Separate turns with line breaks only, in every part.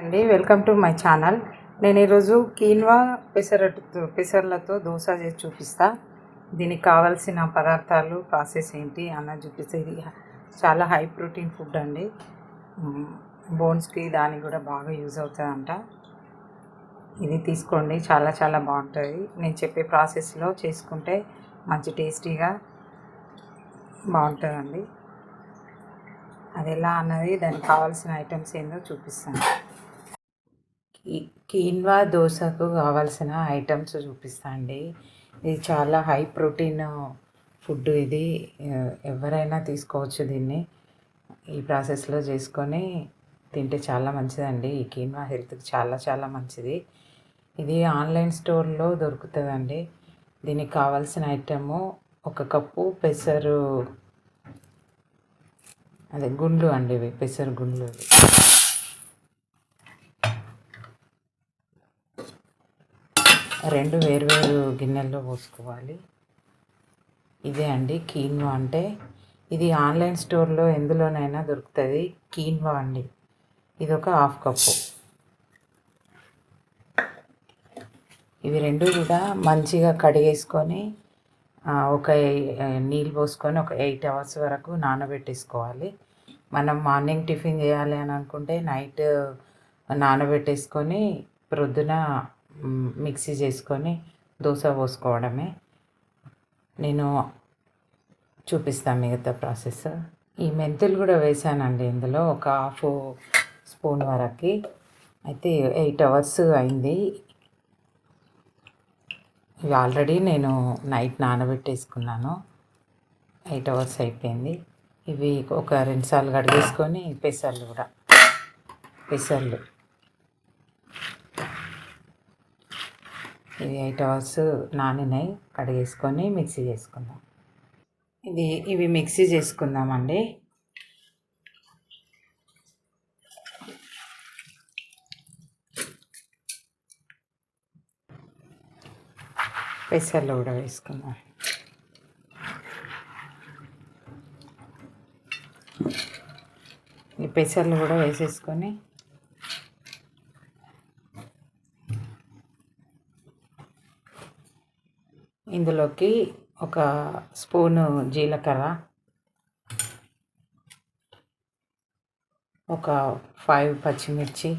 అండి, welcome to my channel. నేను ఈరోజు కీన్వా పెసర్లతో దోశ చేసి చూపిస్తా. దీనికి కావాల్సిన పదార్థాలు, ప్రాసెస్ ఏంటి అన్నది చూపిస్తే. ఇది చాలా హై ప్రోటీన్ ఫుడ్ అండి. బోన్స్కి దానికి కూడా బాగా యూజ్ అవుతుందంట. ఇది తీసుకోండి, చాలా చాలా బాగుంటుంది. నేను చెప్పే ప్రాసెస్లో చేసుకుంటే మంచి టేస్టీగా బాగుంటుందండి. అది ఎలా అన్నది, దానికి కావాల్సిన ఐటమ్స్ ఏందో చూపిస్తాను. కీన్వా దోశకు కావాల్సిన ఐటమ్స్ చూపిస్తా అండి. ఇది చాలా హై ప్రోటీన్ ఫుడ్. ఇది ఎవరైనా తీసుకోవచ్చు. దీన్ని ఈ ప్రాసెస్లో చేసుకొని తింటే చాలా మంచిదండి. ఈ కీన్వా హెల్త్కి చాలా చాలా మంచిది. ఇది ఆన్లైన్ స్టోర్లో దొరుకుతుందండి. దీనికి కావాల్సిన ఐటము 1 కప్పు పెసరు, అదే గుండ్లు అండి, ఇవి పెసరు గుండ్లు. 2 వేరువేరు గిన్నెల్లో పోసుకోవాలి. ఇదే అండి కీన్వా అంటే. ఇది ఆన్లైన్ స్టోర్లో ఎందులోనైనా దొరుకుతుంది. కీన్వా అండి. ఇది ఒక 1/2 కప్పు. ఇవి 2 కూడా మంచిగా కడిగేసుకొని ఒక నీళ్ళు పోసుకొని ఒక 8 అవర్స్ వరకు నానబెట్టేసుకోవాలి. మనం మార్నింగ్ టిఫిన్ చేయాలి అని అనుకుంటే నైట్ నానబెట్టేసుకొని ప్రొద్దున మిక్సీ చేసుకొని దోశ పోసుకోవడమే. నేను చూపిస్తాను మిగతా ప్రాసెస్. ఈ మెంతులు కూడా వేసానండి ఇందులో, ఒక 1/2 స్పూన్ వరకు. అయితే 8 అవర్స్ అయింది. ఇవి ఆల్రెడీ నేను నైట్ నానబెట్టేసుకున్నాను. 8 అవర్స్ అయిపోయింది. ఇవి ఒక 2 సార్లు కడిగేసుకొని పెసర్లు ఇవి 8 అవర్స్ నానినాయి. కడిగేసుకొని మిక్సీ చేసుకుందాం. ఇవి మిక్సీ చేసుకుందామండి. పెసర్లు కూడా వేసుకుందాం. ఈ పెసర్లు కూడా వేసేసుకొని ఇందులోకి 1 స్పూను జీలకర్ర, ఒక 5 పచ్చిమిర్చి,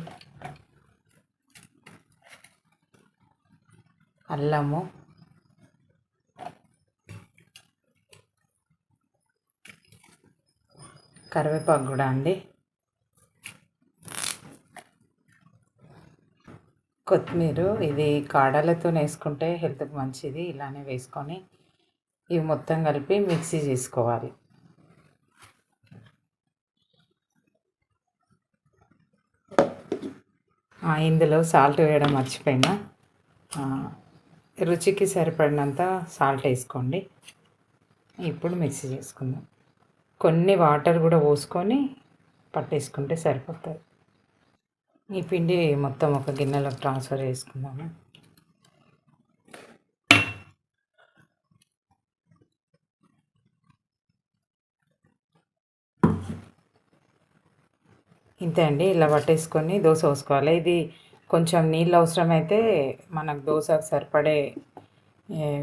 అల్లము, కరివేపాకు కూడా అండి, కొత్తిమీర. ఇది కాడలతో వేసుకుంటే హెల్త్కి మంచిది. ఇలానే వేసుకొని ఇవి మొత్తం కలిపి మిక్సీ చేసుకోవాలి. ఇందులో సాల్ట్ వేయడం మర్చిపోయినా. రుచికి సరిపడినంత సాల్ట్ వేసుకోండి. ఇప్పుడు మిక్సీ చేసుకుందాం. కొన్ని వాటర్ కూడా పోసుకొని పట్టేసుకుంటే సరిపోతుంది. ఈ పిండి మొత్తం ఒక గిన్నెలోకి ట్రాన్స్ఫర్ చేసుకుందాము. ఇంతే అండి. ఇలా పట్టేసుకొని దోశ పోసుకోవాలి. ఇది కొంచెం నీళ్ళు అవసరమైతే మనకు దోశకు సరిపడే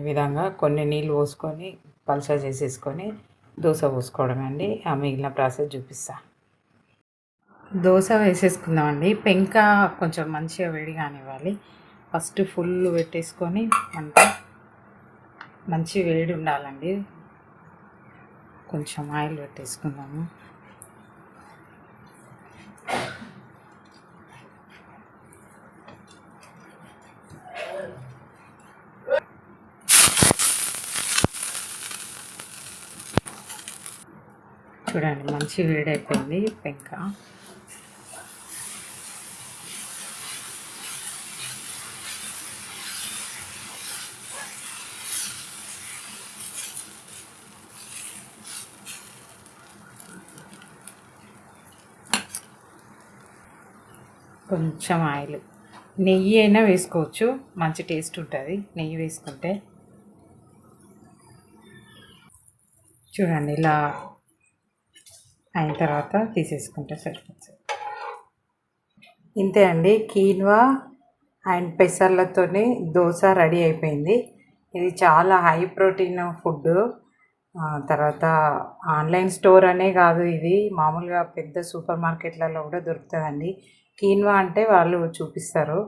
విధంగా కొన్ని నీళ్ళు పోసుకొని పల్చగా చేసేసుకొని దోశ పోసుకోవడమే అండి. ఆ మిగిలిన ప్రాసెస్ చూపిస్తా. దోశ వేసేసుకుందామండి. పెంక కొంచెం మంచిగా వేడి కానివ్వాలి. ఫస్ట్ ఫుల్ పెట్టేసుకొని మంచి వేడి ఉండాలండి. కొంచెం ఆయిల్ పెట్టేసుకుందాము. చూడండి, మంచి వేడైపోయింది పెంక. కొంచెం ఆయిల్, నెయ్యి అయినా వేసుకోవచ్చు, మంచి టేస్ట్ ఉంటుంది నెయ్యి వేసుకుంటే. చూడండి, ఇలా అయిన తర్వాత తీసేసుకుంటే సరిపోతుంది. ఇంతే అండి, కీన్వా అండ్ పెసర్లతోనే దోశ రెడీ అయిపోయింది. ఇది చాలా హై ప్రోటీన్ ఫుడ్. తర్వాత ఆన్లైన్ స్టోర్ అనే కాదు, ఇది మామూలుగా పెద్ద సూపర్ మార్కెట్లలో కూడా దొరుకుతుందండి. కీన్వా అంటే వాళ్ళు చూపిస్తారు.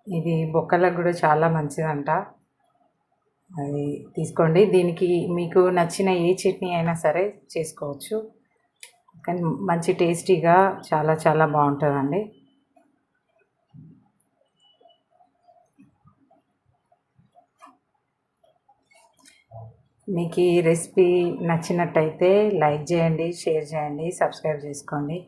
ఇది బొక్కలకు కూడా చాలా మంచిదంట. అది తీసుకోండి. దీనికి మీకు నచ్చిన ఏ చట్నీ అయినా సరే చేసుకోవచ్చు, కానీ మంచి టేస్టీగా చాలా చాలా బాగుంటుందండి. మీకు ఈ రెసిపీ నచ్చినట్టయితే లైక్ చేయండి, షేర్ చేయండి, సబ్స్క్రైబ్ చేసుకోండి.